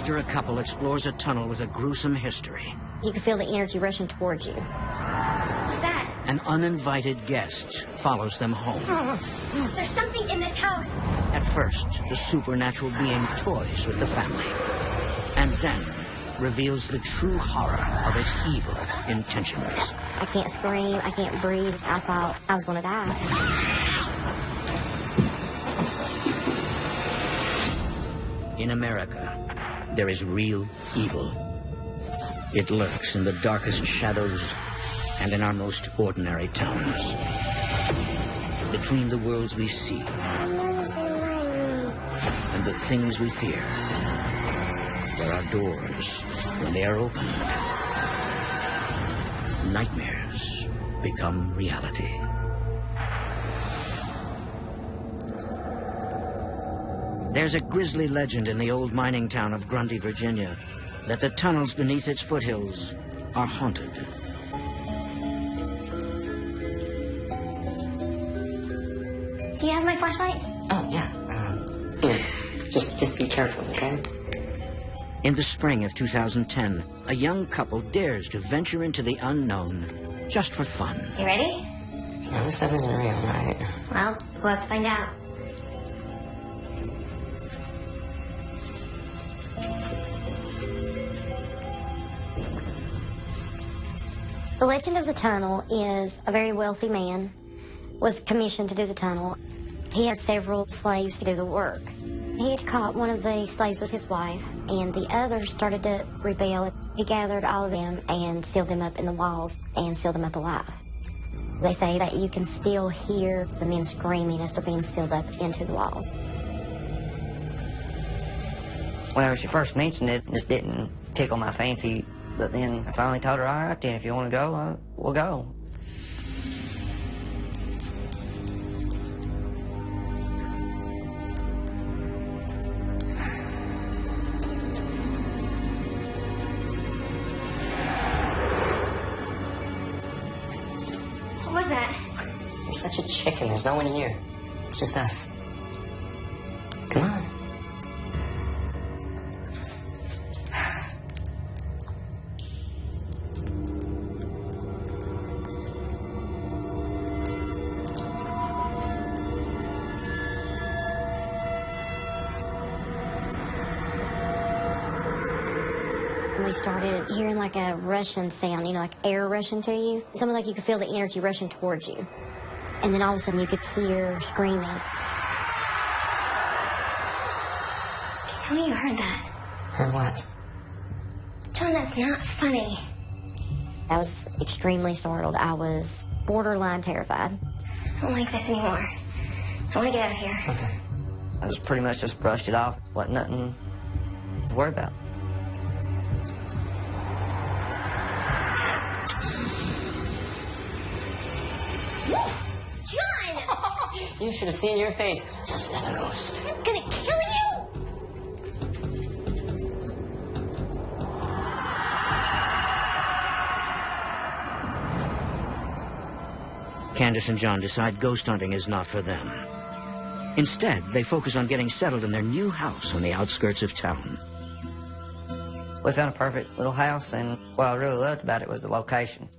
after a couple explores a tunnel with a gruesome history. You can feel the energy rushing towards you. What's that? An uninvited guest follows them home. There's something in this house. At first, the supernatural being toys with the family, and then reveals the true horror of its evil intentions. I can't scream, I can't breathe. I thought I was going to die. In America, there is real evil. It lurks in the darkest shadows and in our most ordinary towns. Between the worlds we see Someone's in my room. and the things we fear, there are doors. When they are opened, nightmares become reality. There's a grisly legend in the old mining town of Grundy, Virginia, that the tunnels beneath its foothills are haunted. Do you have my flashlight? Oh, yeah. Here. Just be careful, okay? In the spring of 2010, a young couple dares to venture into the unknown just for fun. You ready? No, this stuff isn't real, right? Well, let's find out. The legend of the tunnel is a very wealthy man was commissioned to do the tunnel. He had several slaves to do the work. He had caught one of the slaves with his wife, and the others started to rebel. He gathered all of them and sealed them up in the walls and sealed them up alive. They say that you can still hear the men screaming as they're being sealed up into the walls. Whenever she first mentioned it, it just didn't tickle my fancy. But then I finally told her, all right, then, if you want to go, we'll go. What was that? You're such a chicken. There's no one here. It's just us. Come on. We started hearing like a rushing sound, you know, like air rushing to you. It's almost like you could feel the energy rushing towards you. And then all of a sudden you could hear screaming. Tell me you heard that. Heard what? John, that's not funny. I was extremely startled. I was borderline terrified. I don't like this anymore. I want to get out of here. Okay. I just pretty much just brushed it off. Wasn't nothing to worry about. John! You should have seen your face. Just like a ghost. I'm gonna kill you! Candace and John decide ghost hunting is not for them. Instead, they focus on getting settled in their new house on the outskirts of town. We found a perfect little house, and what I really loved about it was the location.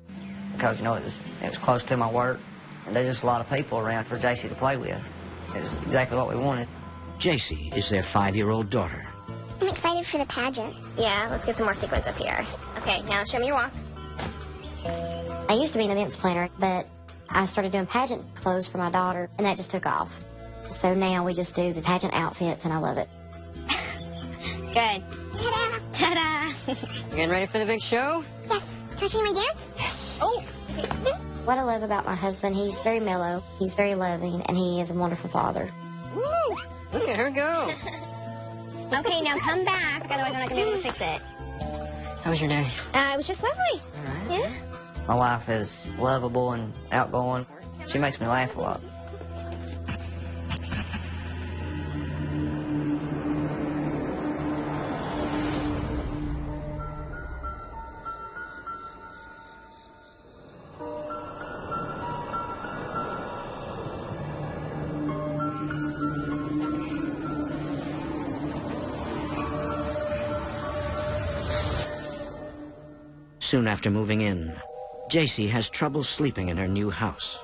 Because, you know, it was close to my work, and there's just a lot of people around for JC to play with. It was exactly what we wanted. JC is their 5-year-old daughter. I'm excited for the pageant. Yeah, let's get some more sequins up here. Okay, now show me your walk. I used to be an events planner, but I started doing pageant clothes for my daughter, and that just took off. So now we just do the pageant outfits, and I love it. Good. Ta-da! Ta-da! You getting ready for the big show? Yes. Can I show you my dance? Yes. Oh! What I love about my husband, he's very mellow, he's very loving, and he is a wonderful father. Woo! Look at her go. Okay, now come back, otherwise I'm not going to be able to fix it. How was your day? It was just lovely. All right. Yeah? My wife is lovable and outgoing. She makes me laugh a lot. Soon after moving in, JC has trouble sleeping in her new house.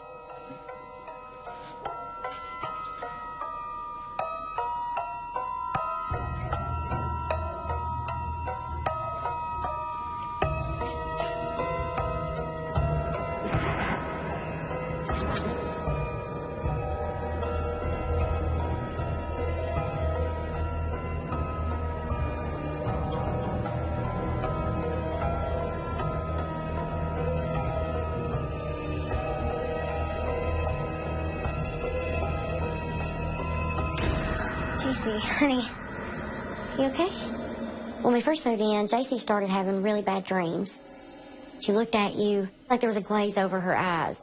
JC, honey, you okay? When we first moved in, JC started having really bad dreams. She looked at you like there was a glaze over her eyes.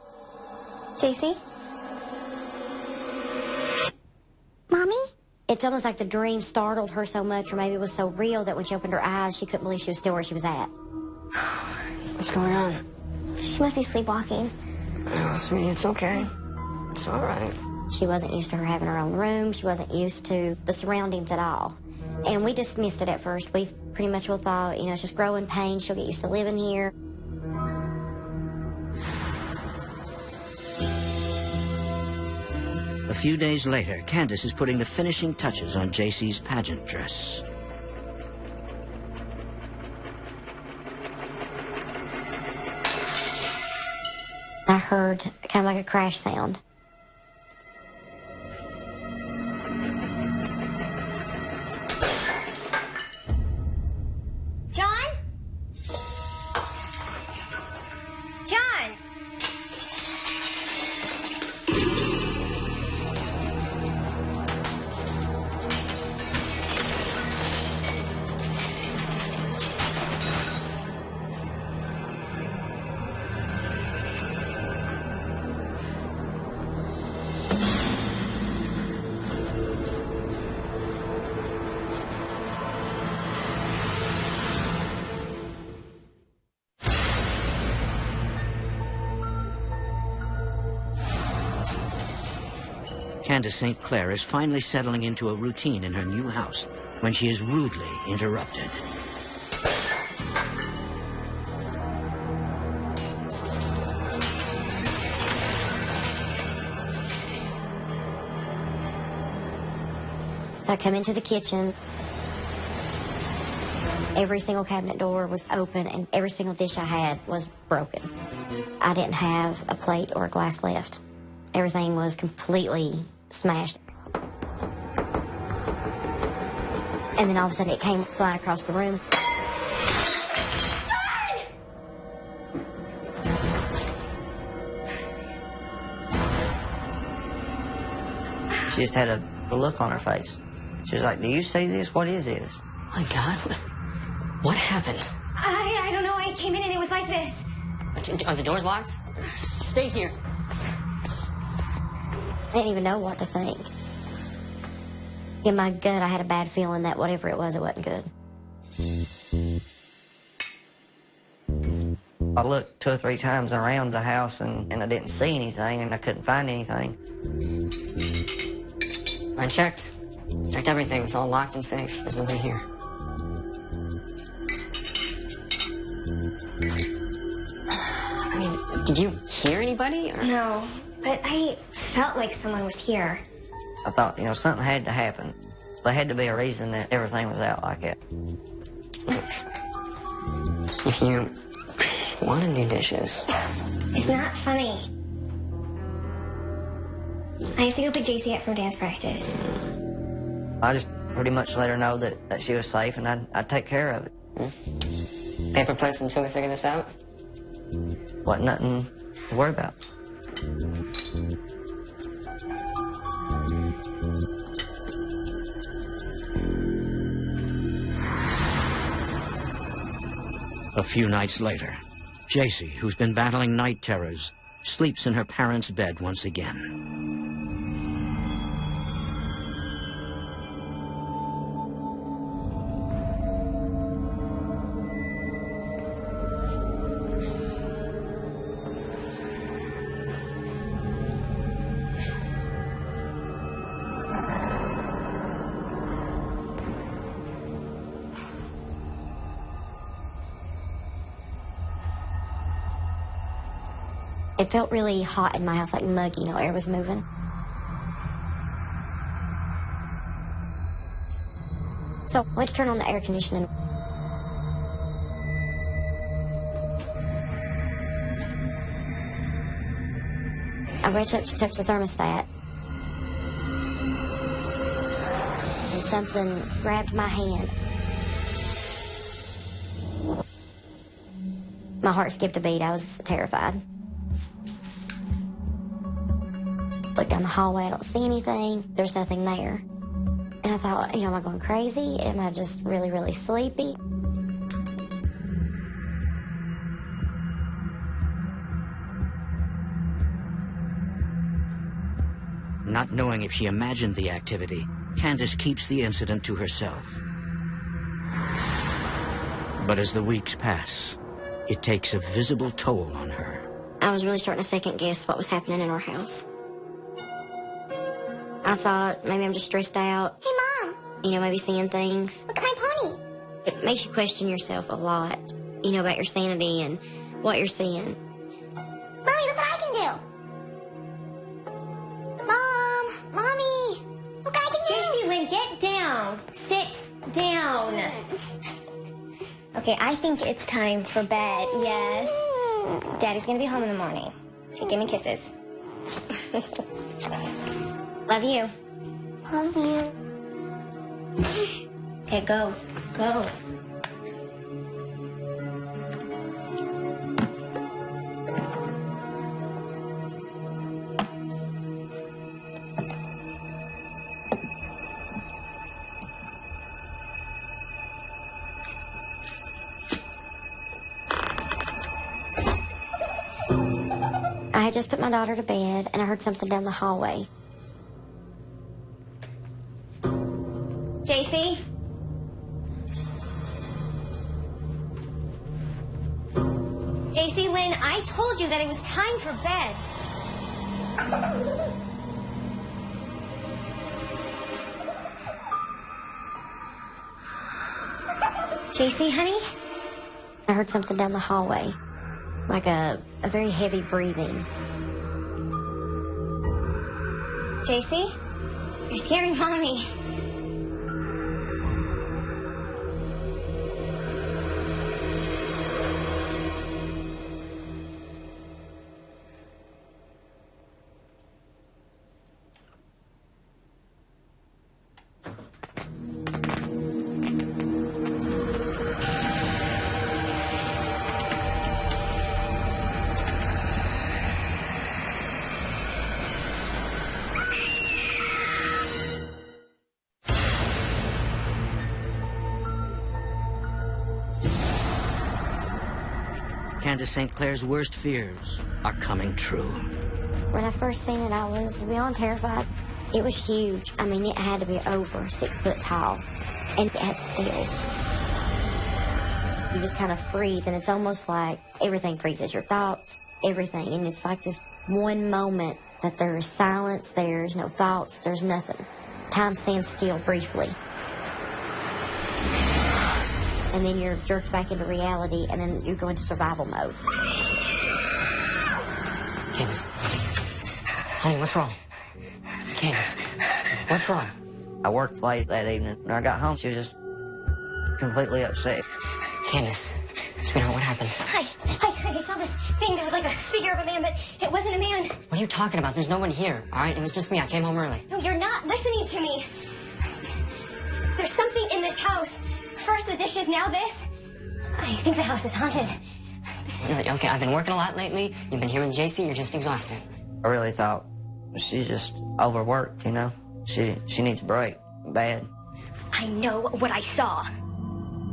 JC? Mommy? It's almost like the dream startled her so much, or maybe it was so real that when she opened her eyes, she couldn't believe she was still where she was at. What's going on? She must be sleepwalking. No, sweetie, it's okay. It's all right. She wasn't used to her having her own room. She wasn't used to the surroundings at all. And we dismissed it at first. We pretty much all thought, you know, it's just growing pains. She'll get used to living here. A few days later, Candace is putting the finishing touches on JC's pageant dress. I heard kind of like a crash sound. John? John! Candace St. Clair is finally settling into a routine in her new house when she is rudely interrupted. So I come into the kitchen. Every single cabinet door was open and every single dish I had was broken. I didn't have a plate or a glass left. Everything was completely smashed. And then all of a sudden it came flying across the room. She just had a look on her face. She was like, "Do you see this? What is this?" My God, what happened? I don't know. I came in and it was like this. Are the doors locked? Stay here. I didn't even know what to think. In my gut, I had a bad feeling that whatever it wasn't good. I looked 2 or 3 times around the house and I didn't see anything and I couldn't find anything. I checked everything. It's all locked and safe. There's nobody here. I mean, did you hear anybody? Or? No, but I felt like someone was here. I thought, you know, something had to happen. There had to be a reason that everything was out like that. If you want to do dishes. It's not funny. I have to go pick JC up from dance practice. I just pretty much let her know that she was safe and I'd take care of it. Paper plates until we figure this out? Wasn't nothing to worry about. A few nights later, JC, who's been battling night terrors, sleeps in her parents' bed once again. It felt really hot in my house, like muggy, air was moving. So I went to turn on the air conditioning. I reached up to touch the thermostat. And something grabbed my hand. My heart skipped a beat. I was terrified. Looked down the hallway. I don't see anything. There's nothing there. And I thought, am I going crazy? Am I just really, really sleepy? Not knowing if she imagined the activity, Candace keeps the incident to herself. But as the weeks pass, it takes a visible toll on her. I was really starting to second guess what was happening in our house. I thought maybe I'm just stressed out. Hey, Mom. Maybe seeing things. Look at my pony. It makes you question yourself a lot, about your sanity and what you're seeing. Mommy, look what I can do. Mom, Mommy, look what I can do. JC, Lynn, get down. Sit down. Okay, I think it's time for bed, yes. Daddy's gonna be home in the morning. Okay, give me kisses. Love you. Love you. Okay, go. Go. I had just put my daughter to bed, and I heard something down the hallway. JC? JC, Lynn, I told you that it was time for bed. JC, honey? I heard something down the hallway, like a very heavy breathing. JC? You're scaring Mommy. Candace St. Clair's worst fears are coming true. When I first seen it, I was beyond terrified. It was huge. It had to be over 6 foot tall, and it had scales. You just kind of freeze, and it's almost like everything freezes, your thoughts, everything, and it's like this one moment that there's silence, there's no thoughts, there's nothing. Time stands still briefly. And then you're jerked back into reality, and then you go into survival mode. Candace. Honey, what's wrong? Candace, what's wrong? I worked late that evening. When I got home, she was just completely upset. Candace, sweetheart, what happened? Hi, I saw this thing that was like a figure of a man, but it wasn't a man. What are you talking about? There's nobody here, all right? It was just me. I came home early. No, you're not listening to me. There's something in this house. First the dishes, now this. I think the house is haunted. Okay, I've been working a lot lately. You've been here with JC. You're just exhausted. I really thought she's just overworked, She needs a break, bad. I know what I saw.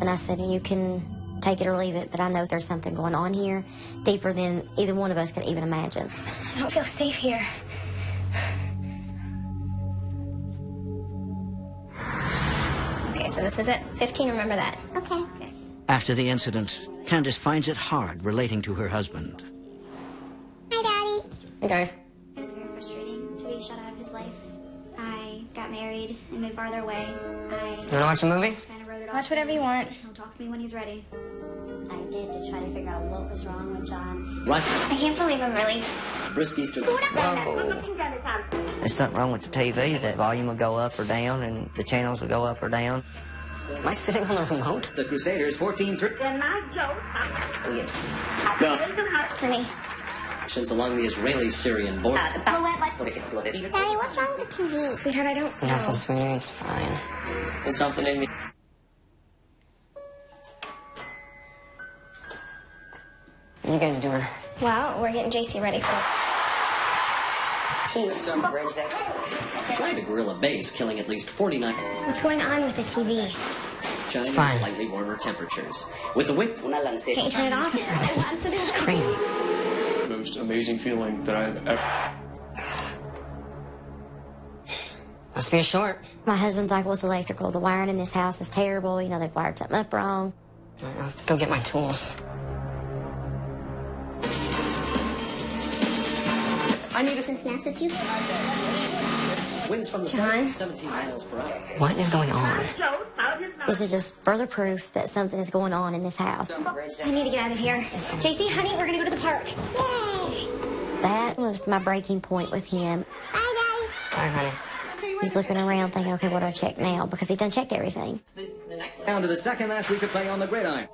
And I said, you can take it or leave it, but I know there's something going on here deeper than either one of us could even imagine. I don't feel safe here. Okay, so this is it. 15, remember that. Okay. After the incident, Candace finds it hard relating to her husband. Hi, Daddy. Hey, guys. It was very frustrating to be shut out of his life. I got married and moved farther away. You want to watch a movie? Kind of wrote it off. Watch whatever you want. He'll talk to me when he's ready. I did to try to figure out what was wrong with John. Right. I can't believe I'm really... Brisk Easter. There's something wrong with the TV. The volume will go up or down, and the channels will go up or down. Am I sitting on the remote? The Crusaders 14-3. Honey. Actions along the Israeli-Syrian border. Daddy, what's wrong with the TV? Sweetheart, I don't know. Nothing, sweetie. It's fine. There's something in me. What are you guys doing? Well, we're getting JC ready for... Trying to guerrilla base, killing at least 49. What's going on with the TV? Chinese fine. slightly warmer temperatures. With the wind. Can't you turn it off? This is crazy. Most amazing feeling that I've ever... Must be a short. My husband's like, well, it's electrical. The wiring in this house is terrible. You know, they've wired something up wrong. I'll go get my tools. I need some snaps of you. Winds from the John? 17 miles per hour. What is going on? This is just further proof that something is going on in this house. I need to get out of here. JC, honey, we're gonna go to the park. Yay! That was my breaking point with him. Bye, Bye, honey. He's looking around thinking, okay, what do I check now? Because he done checked everything. Down to the second last week of play on the gridiron.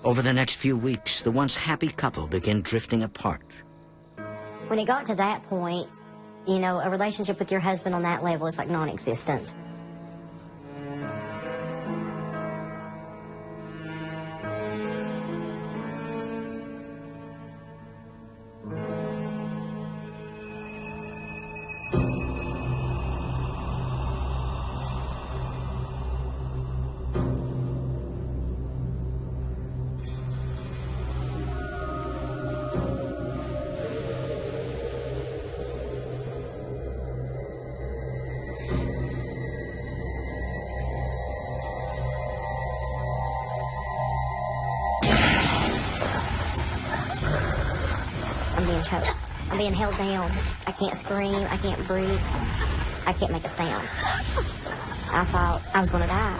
Over the next few weeks, the once happy couple began drifting apart. When it got to that point, you know, a relationship with your husband on that level is like non-existent. I'm being choked. I'm being held down. I can't scream. I can't breathe. I can't make a sound. I thought I was going to die.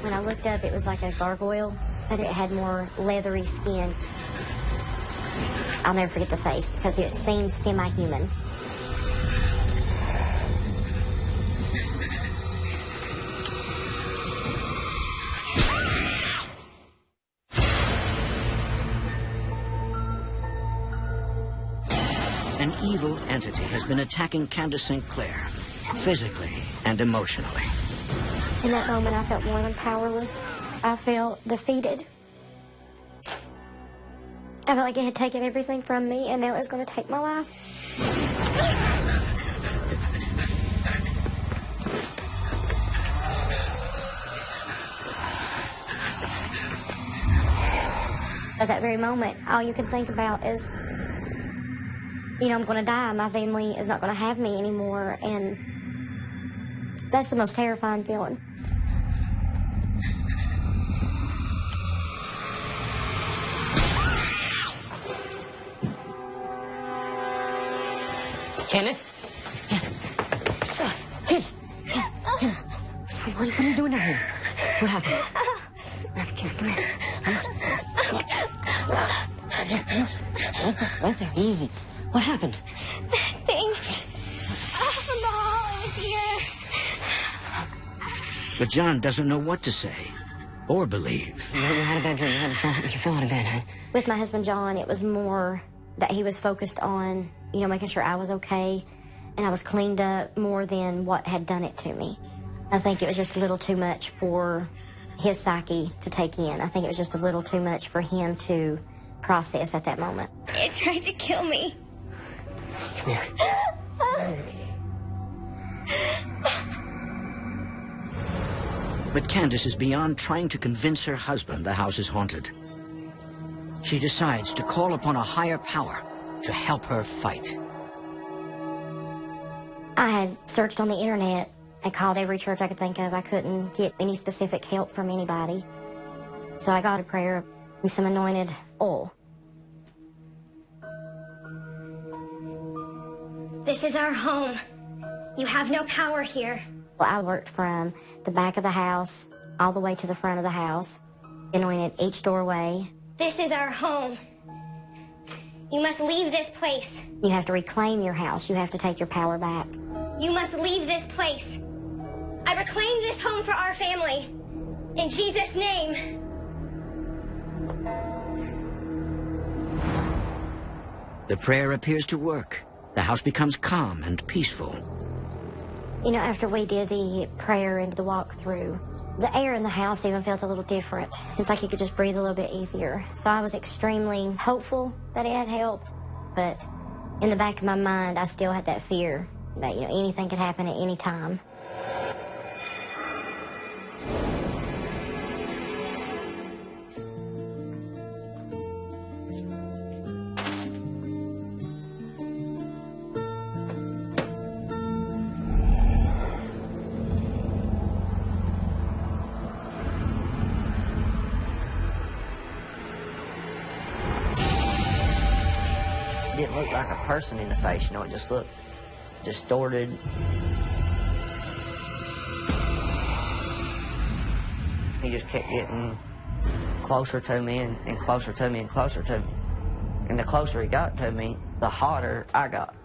When I looked up, it was like a gargoyle, but it had more leathery skin. I'll never forget the face because it seemed semi-human. An evil entity has been attacking Candace St. Clair, physically and emotionally. In that moment, I felt more than powerless. I felt defeated. I felt like it had taken everything from me, and now it was going to take my life. At that very moment, all you can think about is, you know, I'm going to die. My family is not going to have me anymore, and that's the most terrifying feeling. Candace? Candace! Candace! What are you doing down here? What happened? Come here. Right there. Easy. What happened? That thing from the hall is here. But John doesn't know what to say or believe. You had a bad dream. You fell out of bed, huh? With my husband, John, it was more that he was focused on, you know, making sure I was okay, and I was cleaned up more than what had done it to me. I think it was just a little too much for his psyche to take in. I think it was just a little too much for him to process at that moment. It tried to kill me. Come here. But Candace is beyond trying to convince her husband the house is haunted. she decides to call upon a higher power to help her fight. I had searched on the internet and called every church I could think of. I couldn't get any specific help from anybody. So I got a prayer and some anointed oil. This is our home. You have no power here. Well, I worked from the back of the house all the way to the front of the house, anointed each doorway. This is our home. You must leave this place. You have to reclaim your house. You have to take your power back. You must leave this place. I reclaim this home for our family. In Jesus' name. The prayer appears to work. The house becomes calm and peaceful. You know, after we did the prayer and the walkthrough, the air in the house even felt a little different. It's like you could just breathe a little bit easier. So I was extremely hopeful that it had helped. But in the back of my mind, I still had that fear that, you know, anything could happen at any time. It didn't look like a person in the face, you know, it just looked distorted. He just kept getting closer to me and closer to me and closer to me. And the closer he got to me, the hotter I got.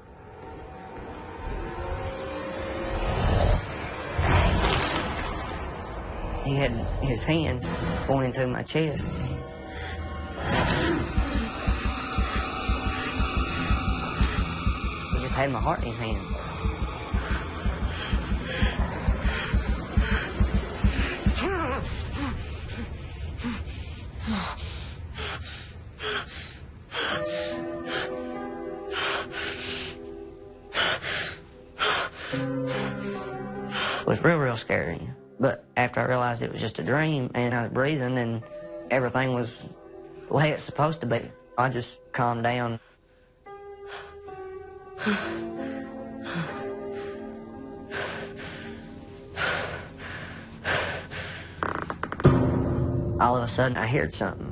He had his hand pointing to my chest. He just had my heart in his hand. It was real scary. But after I realized it was just a dream and I was breathing and everything was the way it's supposed to be, I just calmed down. All of a sudden, I heard something.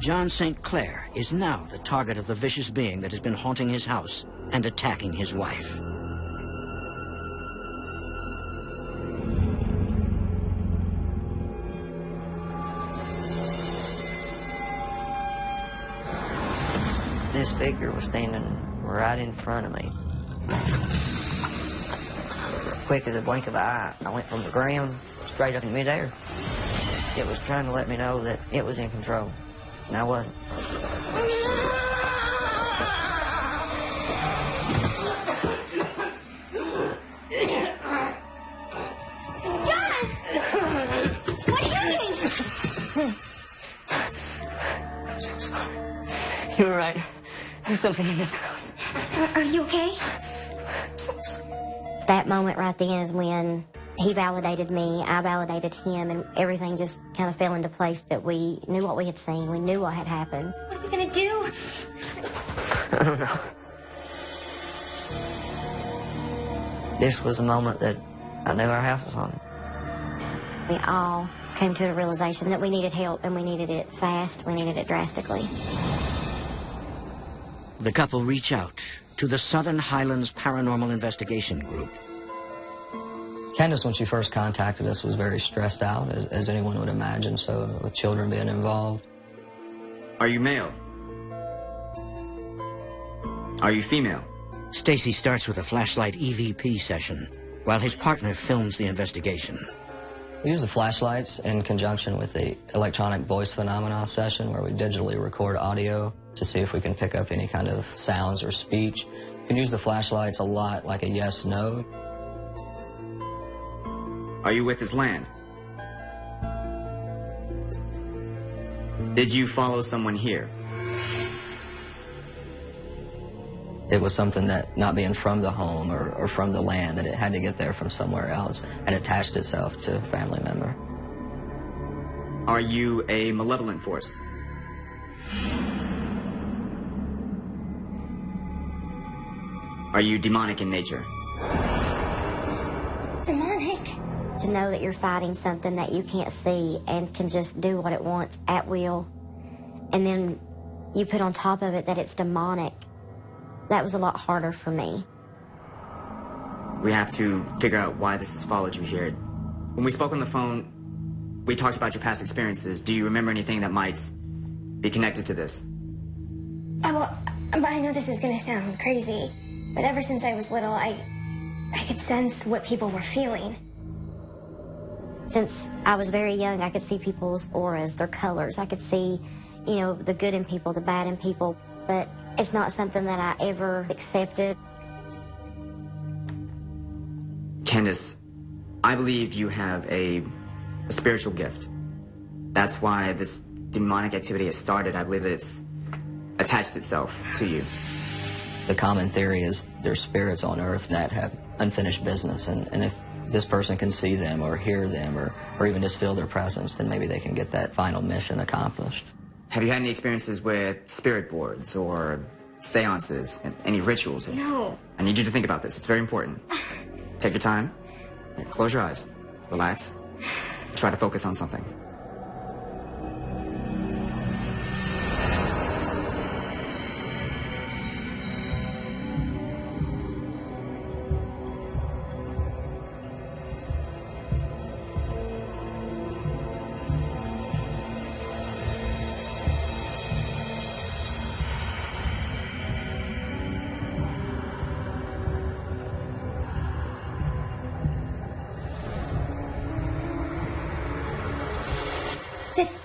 John St. Clair is now the target of the vicious being that has been haunting his house and attacking his wife. This figure was standing right in front of me. Quick as a blink of an eye, I went from the ground straight up in midair. It was trying to let me know that it was in control, and I wasn't. John! What are you doing? I'm so sorry. You were right. There's something in this house. Are you okay? That moment right then is when He validated me, I validated him, and everything just kind of fell into place that we knew what we had seen, we knew what had happened. What are we gonna do? I don't know. This was a moment that I knew our house was haunted. We all came to a realization that we needed help, and we needed it fast, we needed it drastically. The couple reach out to the Southern Highlands Paranormal Investigation Group. Candace, when she first contacted us, was very stressed out, as anyone would imagine, so with children being involved. Are you male? Are you female? Stacy starts with a flashlight EVP session, while his partner films the investigation. We use the flashlights in conjunction with the electronic voice phenomena session, where we digitally record audio to see if we can pick up any kind of sounds or speech. You can use the flashlights a lot like a yes-no. Are you with this land? Did you follow someone here? It was something that, not being from the home or from the land, that it had to get there from somewhere else and attached itself to a family member. Are you a malevolent force? Are you demonic in nature? Demonic? To know that you're fighting something that you can't see and can just do what it wants at will, and then you put on top of it that it's demonic, that was a lot harder for me. We have to figure out why this has followed you here. When we spoke on the phone, we talked about your past experiences. Do you remember anything that might be connected to this? Well, I know this is gonna sound crazy, but ever since I was little, I could sense what people were feeling. Since I was very young, I could see people's auras, their colors. I could see, you know, the good in people, the bad in people, but it's not something that I ever accepted. Candace, I believe you have a spiritual gift. That's why this demonic activity has started. I believe that it's attached itself to you. The common theory is there's spirits on Earth that have unfinished business, and if this person can see them or hear them or even just feel their presence, then maybe they can get that final mission accomplished. Have you had any experiences with spirit boards or seances, any rituals? No. I need you to think about this. It's very important. Take your time. Close your eyes. Relax. Try to focus on something.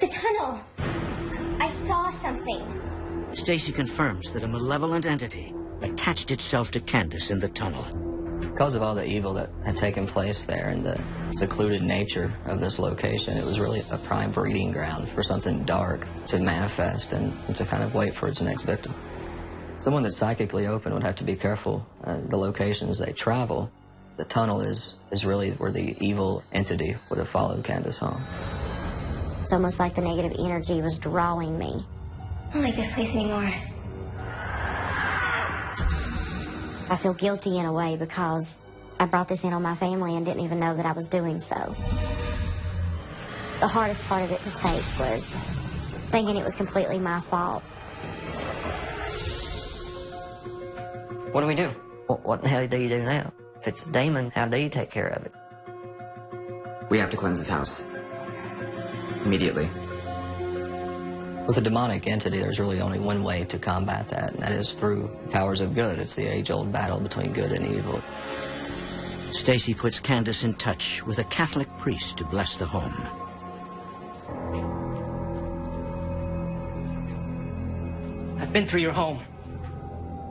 The tunnel. I saw something. Stacy confirms that a malevolent entity attached itself to Candace in the tunnel. Because of all the evil that had taken place there and the secluded nature of this location, it was really a prime breeding ground for something dark to manifest and to kind of wait for its next victim. Someone that's psychically open would have to be careful the locations they travel. The tunnel is really where the evil entity would have followed Candace home. It's almost like the negative energy was drawing me. I don't like this place anymore. I feel guilty in a way because I brought this in on my family and didn't even know that I was doing so. The hardest part of it to take was thinking it was completely my fault. What do we do? What the hell do you do now? If it's a demon, how do you take care of it? We have to cleanse this house. Immediately. With a demonic entity, there's really only one way to combat that, and that is through powers of good. It's the age-old battle between good and evil. Stacy puts Candace in touch with a Catholic priest to bless the home. I've been through your home.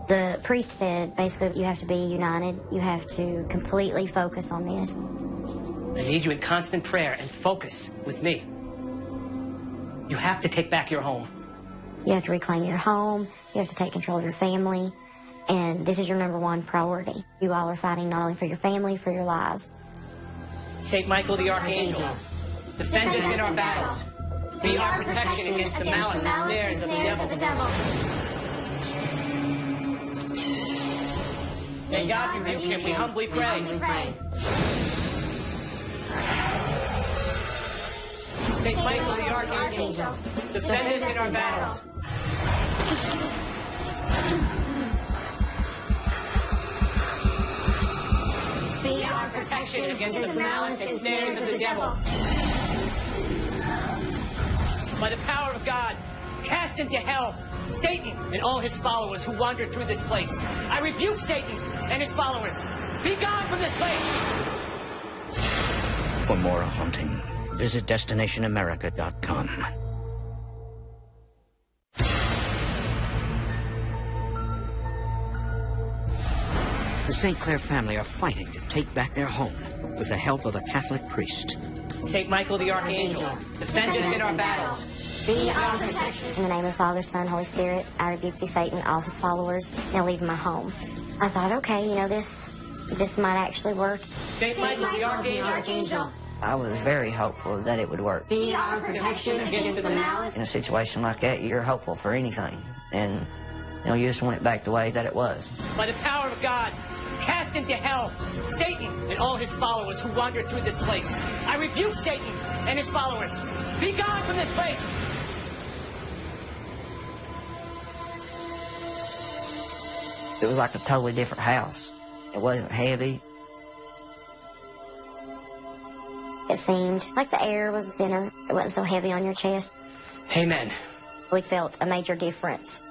The priest said, basically, you have to be united. You have to completely focus on this. I need you in constant prayer and focus with me. You have to take back your home. You have to reclaim your home. You have to take control of your family. And this is your #1 priority. You all are fighting not only for your family, for your lives. Saint Michael the Archangel, defend us in our battles. Be our protection against the malice and snares of the devil. May God rebuke him, we humbly pray. Saint Michael the Archangel, defend us in our battles. Be our protection against the malice and snares of the devil. By the power of God, cast into hell Satan and all his followers who wander through this place. I rebuke Satan and his followers. Be gone from this place! For more haunting, visit DestinationAmerica.com. The St. Clair family are fighting to take back their home with the help of a Catholic priest. Saint Michael the Archangel, defend us in our battles. Be our protection. In the name of the Father, Son, Holy Spirit, I rebuke thee, Satan, all his followers, now leave my home. I thought, okay, you know, this might actually work. Saint Michael the Archangel. I was very hopeful that it would work. Be our protection against the malice. In a situation like that, you're hopeful for anything. And, you know, you just want it back the way that it was. By the power of God, cast into hell Satan and all his followers who wander through this place. I rebuke Satan and his followers. Be gone from this place! It was like a totally different house. It wasn't heavy. It seemed like the air was thinner. It wasn't so heavy on your chest. Amen. We felt a major difference.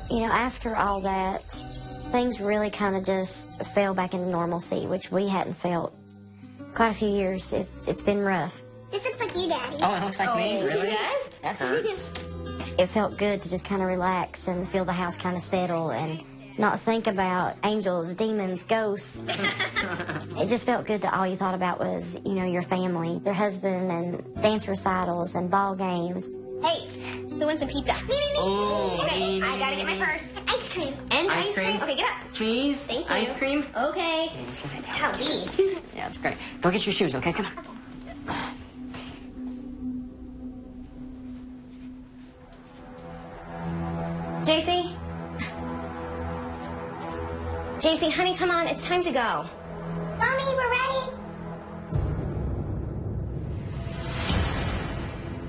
You know, after all that, things really kind of just fell back into normalcy, which we hadn't felt quite a few years. It's been rough. This looks like you, Daddy. Oh, it looks like me? Really? It does? That hurts. It felt good to just kind of relax and feel the house kind of settle and not think about angels, demons, ghosts. It just felt good that all you thought about was, you know, your family, your husband, and dance recitals and ball games. Hey, who wants some pizza? Me. Oh, okay, me. I gotta get my purse. Ice cream. And Ice cream? Okay, get up. Cheese? Thank you. Ice cream? Okay. Golly. Yeah, that's great. Go get your shoes, okay? Come on. JC, honey, come on. It's time to go. Mommy, we're ready.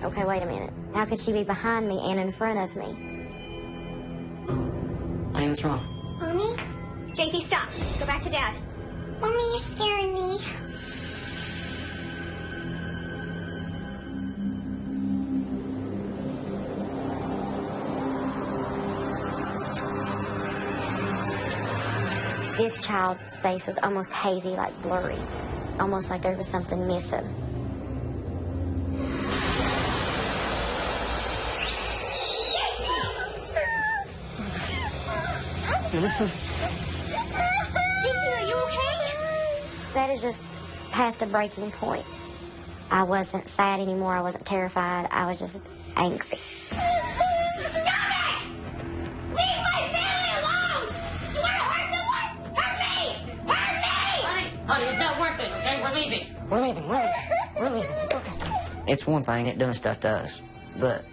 Okay, wait a minute. How could she be behind me and in front of me? Honey, what's wrong? Mommy? JC, stop. Go back to Dad. Mommy, you're scaring me. This child's face was almost hazy, like blurry. Almost like there was something missing. Listen. JC, are you okay? That is just past a breaking point. I wasn't sad anymore. I wasn't terrified. I was just angry. Honey, it's not worth it, okay? We're leaving. We're leaving. It's okay. It's one thing that doing stuff to us, but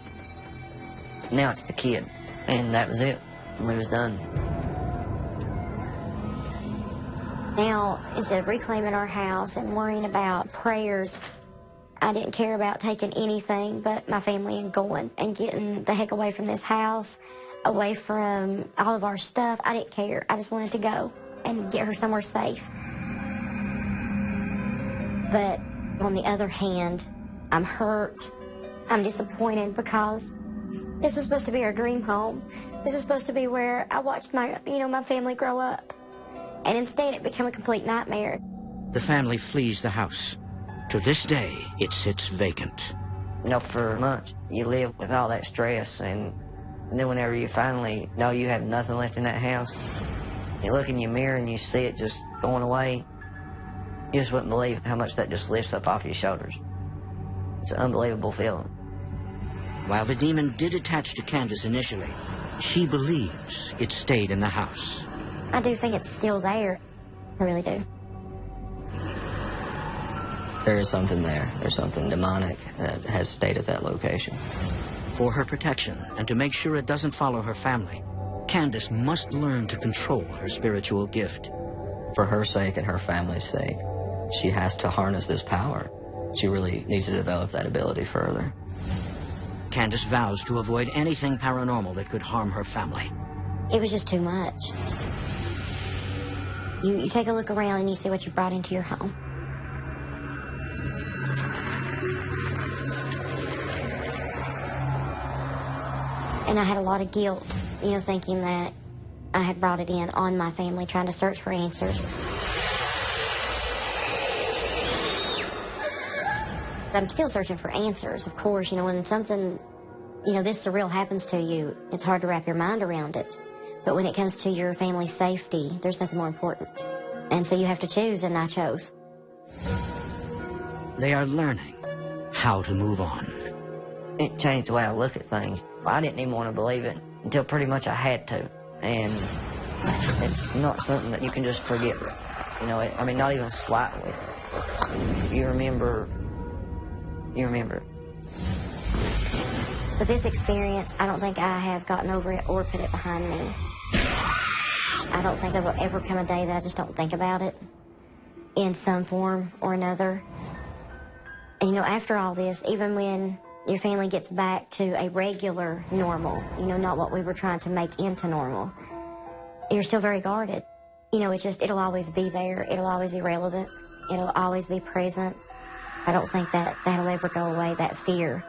now it's the kid. And that was it. We was done. Now, instead of reclaiming our house and worrying about prayers, I didn't care about taking anything but my family and going and getting the heck away from this house, away from all of our stuff. I didn't care. I just wanted to go and get her somewhere safe. But on the other hand, I'm hurt. I'm disappointed because this was supposed to be our dream home. This was supposed to be where I watched my family grow up. And instead it became a complete nightmare. The family flees the house. To this day, it sits vacant. You know, for months, you live with all that stress, and then whenever you finally know you have nothing left in that house, you look in your mirror and you see it just going away. You just wouldn't believe how much that just lifts up off your shoulders. It's an unbelievable feeling. While the demon did attach to Candace initially, She believes it stayed in the house. I do think it's still there. I really do. There is something there. There's something demonic that has stayed at that location. For her protection and to make sure it doesn't follow her family, Candace must learn to control her spiritual gift. For her sake and her family's sake, she has to harness this power. She really needs to develop that ability further. Candace vows to avoid anything paranormal that could harm her family. It was just too much. You take a look around and you see what you brought into your home. And I had a lot of guilt, thinking that I had brought it in on my family, trying to search for answers. I'm still searching for answers, of course. When something, this surreal happens to you, it's hard to wrap your mind around it. But when it comes to your family's safety, there's nothing more important. And so you have to choose, and I chose. They are learning how to move on. It changed the way I look at things. I didn't even want to believe it until pretty much I had to. And it's not something that you can just forget. Not even slightly. You remember. With this experience, I don't think I have gotten over it or put it behind me. I don't think there will ever come a day that I just don't think about it in some form or another. And, after all this, even when your family gets back to a regular normal, not what we were trying to make into normal, you're still very guarded. It'll always be there. It'll always be relevant. It'll always be present. I don't think that that'll ever go away, that fear.